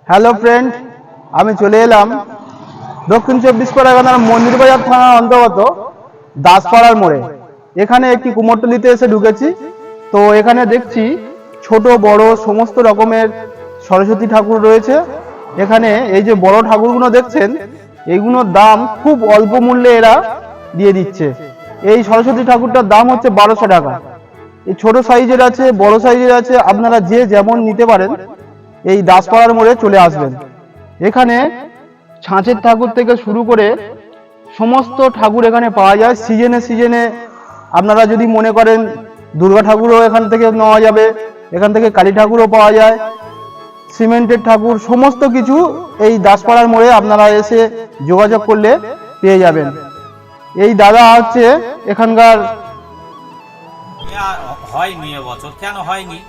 Hello friend, আমি চলে এলাম দক্ষিণ 24 পরগনার মন্দিরবাজার থানার অন্তর্গত দাসপাড়ার মোড়ে। এখানে একটি কুমোরটুলিতে এসে ঢুকেছি। তো এখানে দেখছি ছোট বড় সমস্ত রকমের সরস্বতী ঠাকুর রয়েছে। এখানে এই যে বড় ঠাকুরগুলো দেখছেন, এইগুলোর দাম খুব অল্প মূল্যে এরা দিয়ে দিচ্ছে। এই সরস্বতী ঠাকুরটার দাম হচ্ছে 1200 টাকা। এই ছোট সাইজের আছে, বড় সাইজের আছে, আপনারা যে যেমন নিতে পারেন এই দাসপাড়ার মোড়ে চলে আসবেন। এখানে ছাঁচের ঠাকুর থেকে শুরু করে সমস্ত ঠাকুর এখানে পাওয়া যায়। সিজনে সিজনে আপনারা যদি মনে করেন দুর্গা ঠাকুরও এখান থেকে নেওয়া যাবে, এখান থেকে কালী ঠাকুরও পাওয়া যায়, সিমেন্টের ঠাকুর সমস্ত কিছু এই দাসপাড়ার মোড়ে আপনারা এসে যোগাযোগ করলে পেয়ে যাবেন। এই দাদা হচ্ছে এখানকার। হয়নি এবছর, কেন হয়নি?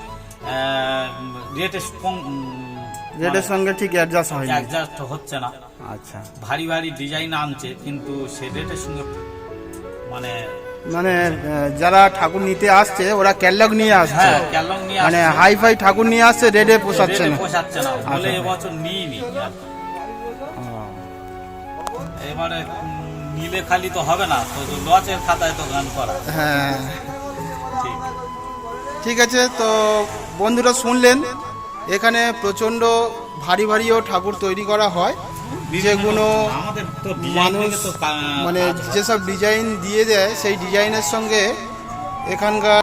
রেটের সঙ্গে ঠিক অ্যাডজাস্ট হচ্ছে না। আচ্ছা, ভারী ভারী ডিজাইন আনছে, কিন্তু সে রেটের সঙ্গে মানে মানে যারা ঠাকুর নিতে আসছে ওরা ক্যাটালগ নিয়ে আসছে, ক্যালং নিয়ে মানে হাই ফাই ঠাকুর নিয়ে আসছে, রেডে পোষাচ্ছে না। বলে এবছর নিইনি। এবারে নিলে খালি তো হবে না, তো লসের খাতায় তো গান করা। হ্যাঁ, ঠিক আছে। তো বন্ধুরা শুনলেন, এখানে প্রচণ্ড ভারী ভারীও ঠাকুর তৈরি করা হয়, যেগুলো মানুষ মানে যেসব ডিজাইন দিয়ে দেয় সেই ডিজাইনের সঙ্গে এখানকার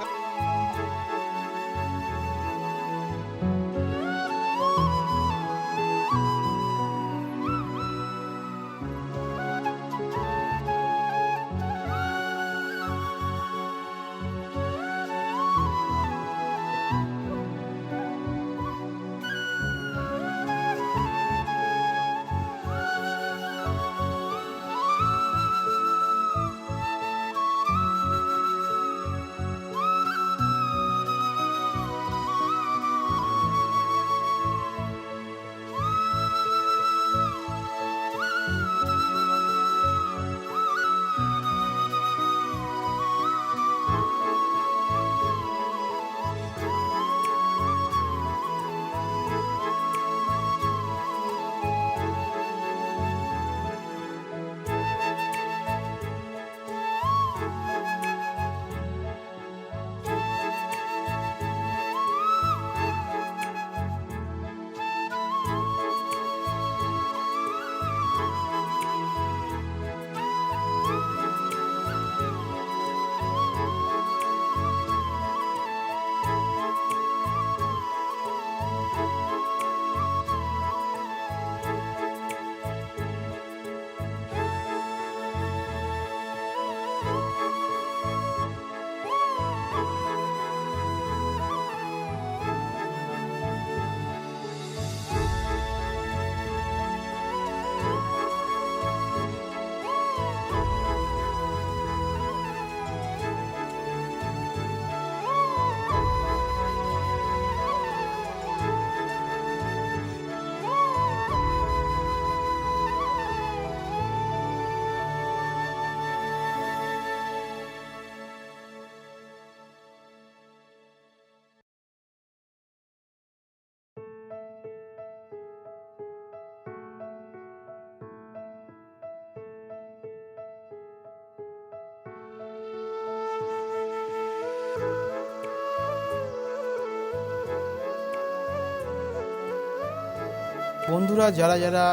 বন্ধুরা যারা যারা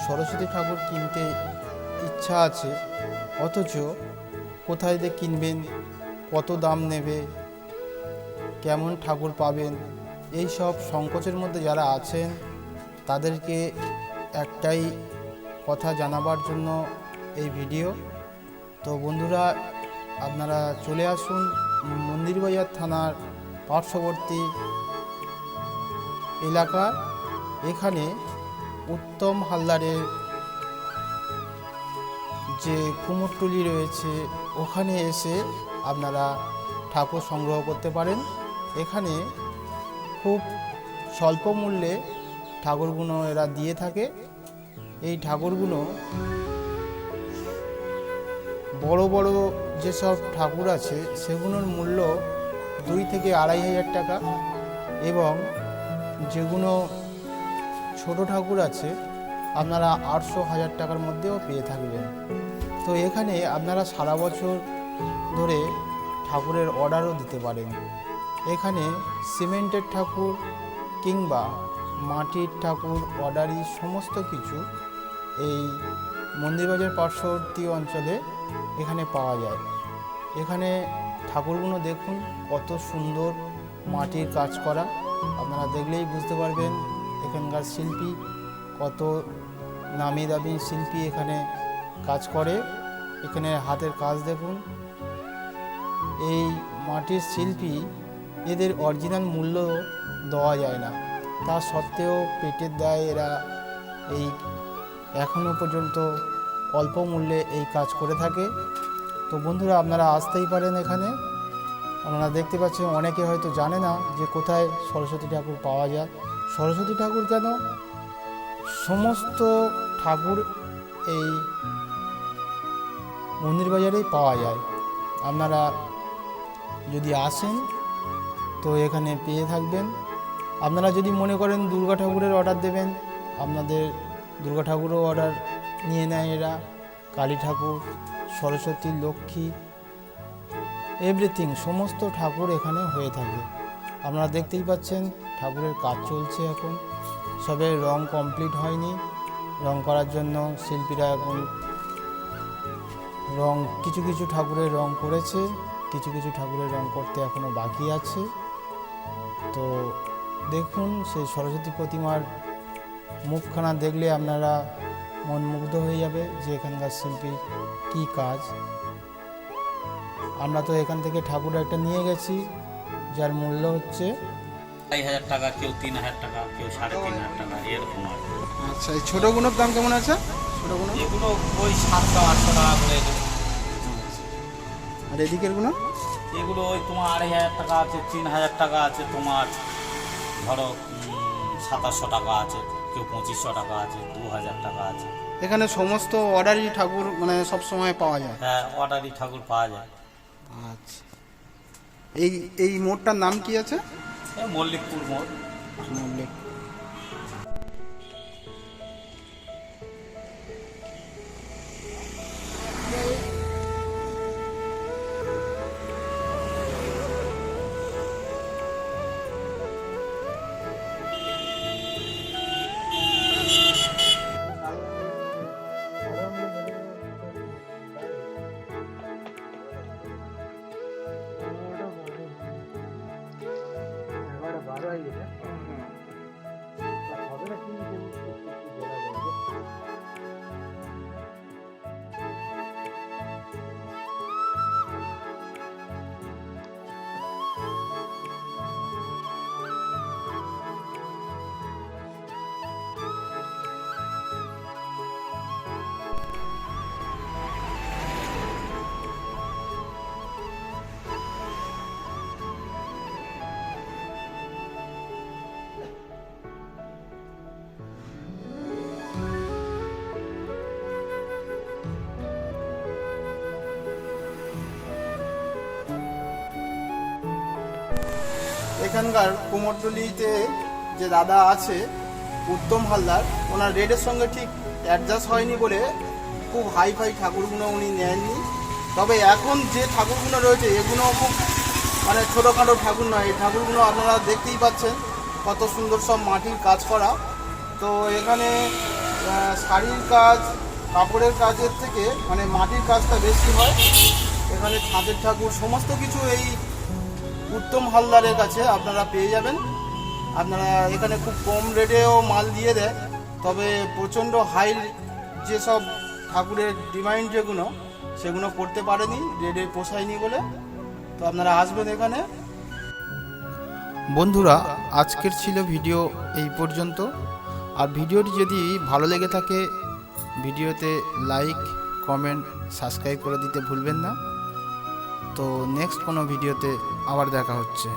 সরস্বতী ঠাকুর কিনতে ইচ্ছা আছে, অথচ কোথায় দিয়ে কিনবেন, কত দাম নেবে, কেমন ঠাকুর পাবেন, এই সব সংকোচের মধ্যে যারা আছেন তাদেরকে একটাই কথা জানাবার জন্য এই ভিডিও। তো বন্ধুরা আপনারা চলে আসুন মন্দিরবাজার থানার পার্শ্ববর্তী এলাকা। এখানে উত্তম হালদারের যে কুমোরটুলি রয়েছে ওখানে এসে আপনারা ঠাকুর সংগ্রহ করতে পারেন। এখানে খুব স্বল্প মূল্যে ঠাকুরগুলো এরা দিয়ে থাকে। এই ঠাকুরগুলো বড় বড় যেসব ঠাকুর আছে সেগুলোর মূল্য 2 থেকে 2,500 টাকা, এবং যেগুলো ছোট ঠাকুর আছে আপনারা 800-1000 টাকার মধ্যেও পেয়ে থাকবেন। তো এখানে আপনারা সারা বছর ধরে ঠাকুরের অর্ডারও দিতে পারেন। এখানে সিমেন্টের ঠাকুর কিংবা মাটির ঠাকুর অর্ডারি সমস্ত কিছু এই মন্দিরবাজার পার্শ্ববর্তী অঞ্চলে এখানে পাওয়া যায়। এখানে ঠাকুরগুলো দেখুন কত সুন্দর মাটির কাজ করা, আপনারা দেখলেই বুঝতে পারবেন এখানকার শিল্পী কত নামি দামি শিল্পী এখানে কাজ করে। এখানে হাতের কাজ দেখুন। এই মাটির শিল্পী এদের অরিজিনাল মূল্য দেওয়া যায় না, তা সত্ত্বেও পেটের দায়ে এরা এই এখনও পর্যন্ত অল্প মূল্যে এই কাজ করে থাকে। তো বন্ধুরা আপনারা আসতেই পারেন এখানে। আপনারা দেখতে পাচ্ছেন অনেকে হয়তো জানে না যে কোথায় সরস্বতী ঠাকুর পাওয়া যায়। সরস্বতী ঠাকুর কেন, সমস্ত ঠাকুর এই মন্দির বাজারেই পাওয়া যায়। আপনারা যদি আসেন তো এখানে পেয়ে থাকবেন। আপনারা যদি মনে করেন দুর্গা ঠাকুরের অর্ডার দেবেন, আপনাদের দুর্গা ঠাকুরও অর্ডার নিয়ে নেয় এরা। কালী ঠাকুর, সরস্বতী, লক্ষ্মী, এভরিথিং সমস্ত ঠাকুর এখানে হয়ে থাকে। আপনারা দেখতেই পাচ্ছেন ঠাকুরের কাজ চলছে এখন, সবে রং কমপ্লিট হয়নি। রং করার জন্য শিল্পীরা এখন রং কিছু কিছু ঠাকুরের রং করেছে, কিছু কিছু ঠাকুরের রং করতে এখনও বাকি আছে। তো দেখুন সেই সরস্বতী প্রতিমার মুখখানা দেখলে আপনারা মন মুগ্ধ হয়ে যাবে যে এখানকার শিল্পীর কী কাজ। আমরা তো এখান থেকে ঠাকুর একটা নিয়ে গেছি, যার মূল্য হচ্ছে 2,500 টাকা, কেউ 3,000 টাকা, কেউ 3,500 টাকা, এরকম আর কি। আচ্ছা, এই ছোটোগুলোর দাম কেমন আছে? ছোটোগুলো এগুলো ওই 700-800 টাকা করে এগুলো। আর এদিকেরগুলো? এগুলো ওই তোমার 2,500 টাকা আছে, 3,000 টাকা আছে, তোমার ধরো 2,700 টাকা আছে, কেউ 2,500 টাকা আছে, 2,000 টাকা আছে। এখানে সমস্ত অর্ডারই ঠাকুর মানে সব সময় পাওয়া যায়? হ্যাঁ, অর্ডারি ঠাকুর পাওয়া যায়। আচ্ছা, এই এই মোড়টার নাম কি আছে? মল্লিকপুর মোড়। মল্লিক। এখানকার কুমোরটুলিতে যে দাদা আছে উত্তম হালদার, ওনার রেটের সঙ্গে ঠিক অ্যাডজাস্ট হয়নি বলে খুব হাই ফাই ঠাকুরগুলো উনি নেননি। তবে এখন যে ঠাকুরগুলো রয়েছে এগুলো খুব মানে ছোটোখাটো ঠাকুর নয়। এই ঠাকুরগুলো আপনারা দেখতেই পাচ্ছেন কত সুন্দর সব মাটির কাজ করা। তো এখানে শাড়ির কাজ, কাপড়ের কাজের থেকে মানে মাটির কাজটা বেশি হয়। এখানে ছাদের ঠাকুর সমস্ত কিছু এই উত্তম হালদারের কাছে আপনারা পেয়ে যাবেন। আপনারা এখানে খুব কম রেটেও মাল দিয়ে দেয়, তবে প্রচণ্ড হাই যেসব ঠাকুরের ডিমান্ড যেগুলো সেগুলো করতে পারেনি, রেটে পোষায়নি বলে। তো আপনারা আসবেন এখানে। বন্ধুরা, আজকের ছিল ভিডিও এই পর্যন্ত। আর ভিডিওটি যদি ভালো লেগে থাকে ভিডিওতে লাইক, কমেন্ট, সাবস্ক্রাইব করে দিতে ভুলবেন না। তো নেক্সট কোনো ভিডিওতে আবার দেখা হচ্ছে।